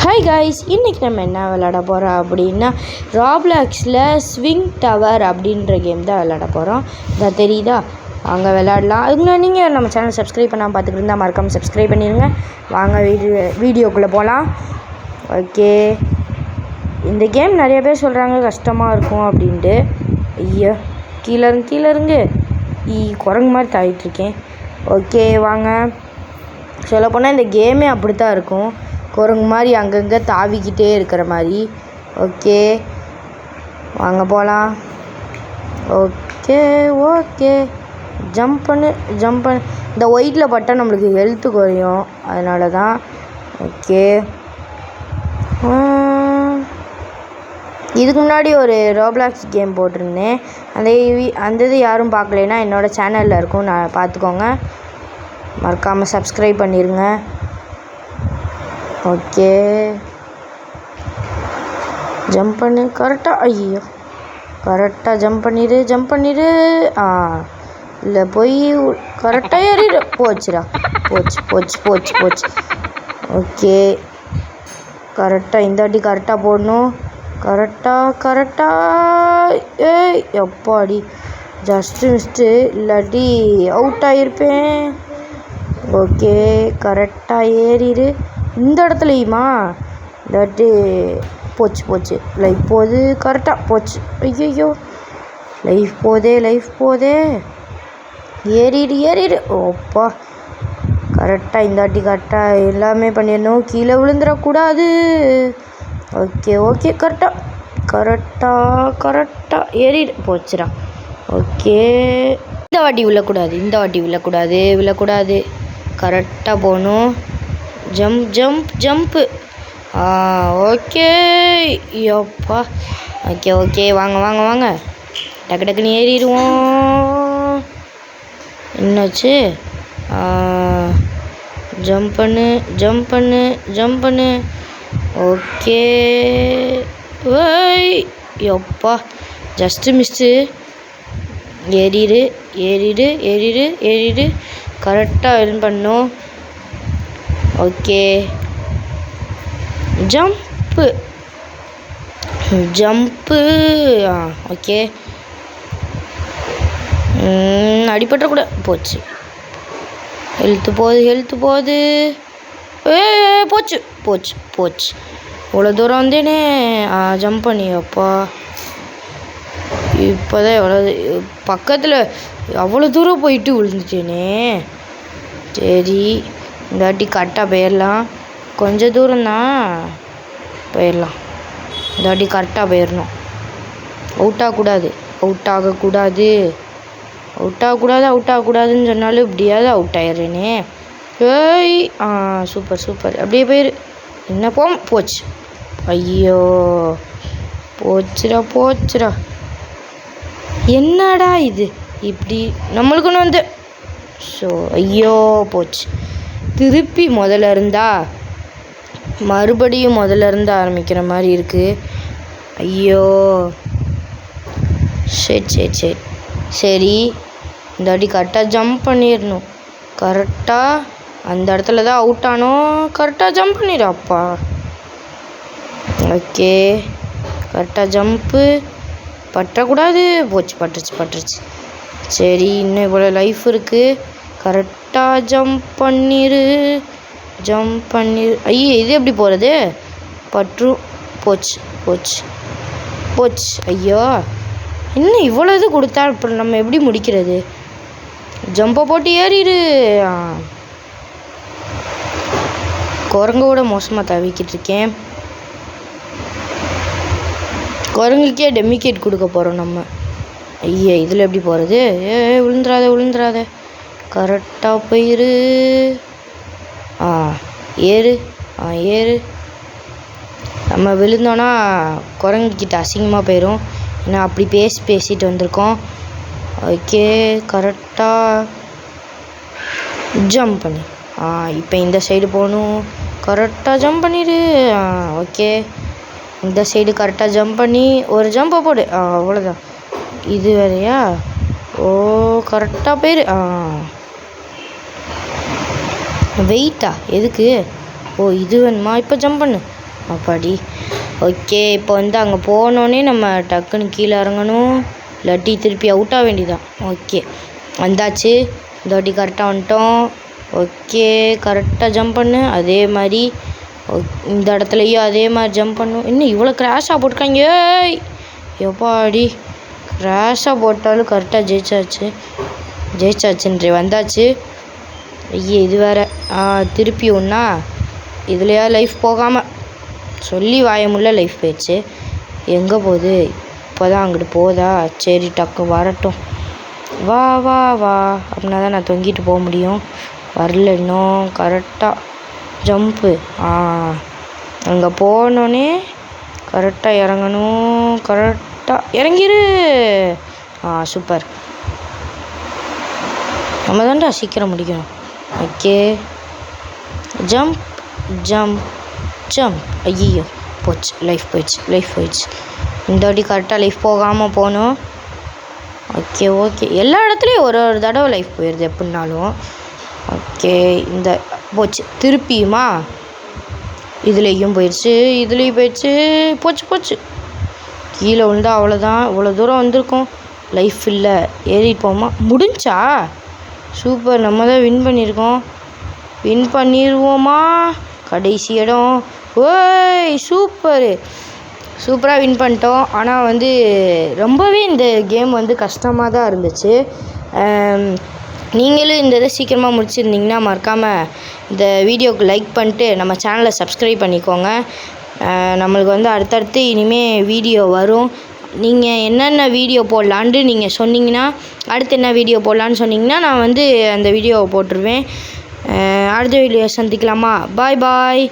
Hi guys, இன்றைக்கி நம்ம என்ன விளையாட போகிறோம் அப்படின்னா ராப்ளாக்ஸில் ஸ்விங் டவர் அப்படின்ற கேம் தான் விளையாட போகிறோம். இதை தெரியுதா? வாங்க விளையாடலாம். அதுக்கு முன்னாடி நீங்கள் நம்ம சேனல் சப்ஸ்கிரைப் பண்ணாமல் பார்த்துக்கிட்டு இருந்தால் மறக்காமல் சப்ஸ்கிரைப் பண்ணிடுங்க. வாங்க வீடியோக்குள்ளே போகலாம். ஓகே, இந்த கேம் நிறைய பேர் சொல்கிறாங்க கஷ்டமாக இருக்கும் அப்படின்ட்டு. ஐயோ, கீழே இருங்க குரங்கு மாதிரி தாவிட்டுருக்கேன். ஓகே வாங்க. சொல்லப்போனால் இந்த கேமே அப்படி தான் இருக்கும், குரங்கு மாதிரி அங்கங்கே தாவிக்கிட்டே இருக்கிற மாதிரி. ஓகே வாங்க போகலாம். ஓகே ஜம்ப் பண்ணு. இந்த ஒயிட்டில் பட்டால் நம்மளுக்கு ஹெல்த்து குறையும், அதனால தான். ஓகே, இதுக்கு முன்னாடி ஒரு ராப்ளாக்ஸ் கேம் போட்டிருந்தேன். அந்த இது யாரும் பார்க்கலைன்னா என்னோடய சேனலில் இருக்கும், நான் பார்த்துக்கோங்க. மறக்காமல் சப்ஸ்கிரைப் பண்ணிடுங்க. ஓகே, ஜம்ப் பண்ணு கரெக்டாக. ஐயோ, கரெக்டாக ஜம்ப் பண்ணிடு. இல்லை போய் கரெக்டாக ஏறிடு. போச்சுடா, போச்சு. ஓகே, கரெக்டாக இந்த வாட்டி கரெக்டாக போடணும். கரெக்டாக. ஏய் எப்பாடி, ஜஸ்ட்டு மிஸ்ட்டு, இல்லாட்டி அவுட் ஆகிருப்பேன். ஓகே, கரெக்டாக ஏறிடு. இந்த இடத்துலையுமா? இல்லாட்டி போச்சு. லைஃப் போகுது. கரெக்டாக போச்சு. ஐயோ, லைஃப் போதே. ஏறிடு. ஓப்பா, கரெக்டாக இந்த வாட்டி கரெக்டாக எல்லாமே பண்ணிடணும். கீழே விழுந்துடக்கூடாது. ஓகே, கரெக்டாக ஏறிடு. போச்சுடா. ஓகே, இந்த வாட்டி விழக்கூடாது. கரெக்டாக போகணும். ஜம்ப்பு. ஓகே யோப்பா. ஓகே வாங்க. டக்குன்னு ஏறிடுவோம். என்னாச்சு? ஜம்ப் பண்ணு. ஓகே, ஓய் யோப்பா, ஜஸ்ட்டு மிஸ்ஸு. ஏறிடு. கரெக்டாக வின் பண்ணும். Okay, jump. ஓகே, அடிபட்டக்கூட. போச்சு. ஹெல்த்து போகுது. போச்சு. இவ்வளோ தூரம் வந்தேனே. ஜம்ப் பண்ணி அப்பா, இப்போதான் எவ்வளோ பக்கத்தில் அவ்வளோ தூரம் போயிட்டு விழுந்துட்டேனே. சரி, இந்த வாட்டி கரெக்டாக போயிடலாம். கொஞ்சம் தூரம்தான், போயிடலாம். இந்த வாட்டி கரெக்டாக போயிடணும். அவுட் ஆகக்கூடாதுன்னு சொன்னாலும் இப்படியாவது அவுட் ஆயிடுறேனே. ஏய் சூப்பர். அப்படியே போயிரு. என்ன போச்சு. ஐயோ, போச்சுடா. என்னடா இது இப்படி நம்மளுக்குன்னு வந்து. ஸோ ஐயோ, போச்சு. திருப்பி மறுபடியும் முதல்ல இருந்து ஆரம்பிக்கிற மாதிரி இருக்குது. ஐயோ, சரி, இந்த வாட்டி கரெக்டாக ஜம்ப் பண்ணிடணும். கரெக்டாக அந்த இடத்துல தான் அவுட் ஆனோம். கரெக்டாக ஜம்ப் பண்ணிடு. அப்பா, ஓகே, கரெக்டாக ஜம்ப்பு. பற்றக்கூடாது. போச்சு, பட்டுருச்சு. சரி, இன்னும் இவ்வளோ லைஃப் இருக்குது. கரெக்டாக ஜம்ப் பண்ணிடு. ஐயோ, இது எப்படி போகிறது? பற்றும். போச்சு. ஐயோ, இன்னும் இவ்வளோ இது கொடுத்தா அப்புறம் நம்ம எப்படி முடிக்கிறது? ஜம்பை போட்டு ஏறிடு. குரங்கோட மோசமாக தவிக்கிட்டு இருக்கேன். குரங்குக்கே டெமிகேட் கொடுக்க போகிறோம் நம்ம. ஐயா, இதில் எப்படி போகிறது? விழுந்துடாத. கரெக்டாக போயிரு. ஏறு. நம்ம விழுந்தோன்னா குரங்குக்கிட்ட அசிங்கமாக போயிடும். ஏன்னா அப்படி பேசிட்டு வந்திருக்கோம். ஓகே, கரெக்டாக ஜம்ப் பண்ணி. இப்போ இந்த சைடு போகணும். கரெக்டாக ஜம்ப் பண்ணிடு. ஓகே, இந்த சைடு கரெக்டாக ஜம்ப் பண்ணி ஒரு ஜம்பை போடு. அவ்வளோதான். இது வேறையா? ஓ, கரெக்டாக போயிரு. வெயிட்டா எதுக்கு? ஓ, இது வேணுமா? இப்போ ஜம்ப் பண்ணு. அப்பாடி. ஓகே, இப்போ வந்து அங்கே போனோடனே நம்ம டக்குன்னு கீழே இறங்கணும், இல்லாட்டி திருப்பி அவுட்டாக வேண்டியதான். ஓகே, வந்தாச்சு. இந்த வாட்டி கரெக்டாக வந்துட்டோம். ஓகே, கரெக்டாக ஜம்ப் பண்ணு. அதே மாதிரி இந்த இடத்துலையும் அதே மாதிரி ஜம்ப் பண்ணும். இன்னும் இவ்வளோ கிராஷாக போட்டிருக்காங்க. எப்பாடி, கிராஷாக போட்டாலும் கரெக்டாக ஜெயிச்சாச்சுன்றே. வந்தாச்சு. ஐயே, இது வேறு. திருப்பி ஒன்றா இதுலையா லைஃப் போகாமல் சொல்லி வாயமுள்ள லைஃப் போயிடுச்சு. எங்கே போகுது? இப்போ தான் அங்கிட்டு போதா? சரி, டக்கு வரட்டும். வா வா வா, அப்படின்னா தான் நான் தொங்கிட்டு போக முடியும். வரல இன்னும். கரெக்டாக ஜம்ப்பு. அங்கே போனோடனே கரெக்டாக இறங்கணும். கரெக்டாக இறங்கிரு. சூப்பர். நம்ம தான்டா சீக்கிரம் முடிக்கணும். Okay, jump jump jump. ஐயோ, போச்சு, லைஃப் போயிடுச்சு. இந்த வாட்டி கரெக்டாக லைஃப் போகாமல் போகணும். ஓகே, எல்லா இடத்துலையும் ஒரு தடவை லைஃப் போயிடுது எப்படின்னாலும். ஓகே, இந்த போச்சு. திருப்பியுமா இதுலேயும் போயிடுச்சு, போச்சு. கீழே விழுந்தா அவ்வளோதான். இவ்வளோ தூரம் வந்திருக்கோம், லைஃப் இல்லை. ஏறிட்டு போமா? முடிஞ்சா? சூப்பர், நம்ம தான் வின் பண்ணியிருக்கோம். வின் பண்ணிடுவோமா? கடைசி இடம். ஓய், சூப்பராக வின் பண்ணிட்டோம். ஆனால் வந்து ரொம்பவே இந்த கேம் வந்து கஷ்டமாக தான் இருந்துச்சு. நீங்களும் இந்த இதை சீக்கிரமாக முடிச்சிருந்தீங்கன்னா மறக்காமல் இந்த வீடியோவுக்கு லைக் பண்ணிட்டு நம்ம சேனலை சப்ஸ்கிரைப் பண்ணிக்கோங்க. நம்மளுக்கு வந்து அடுத்தடுத்து இனிமேல் வீடியோ வரும். நீங்கள் என்னென்ன வீடியோ போடலான்ட்டு நீங்கள் சொன்னீங்கன்னா, அடுத்து என்ன வீடியோ போடலான்னு சொன்னீங்கன்னா நான் வந்து அந்த வீடியோவை போட்டுருவேன். அடுத்த வீடியோ சந்திக்கலாமா? பாய்.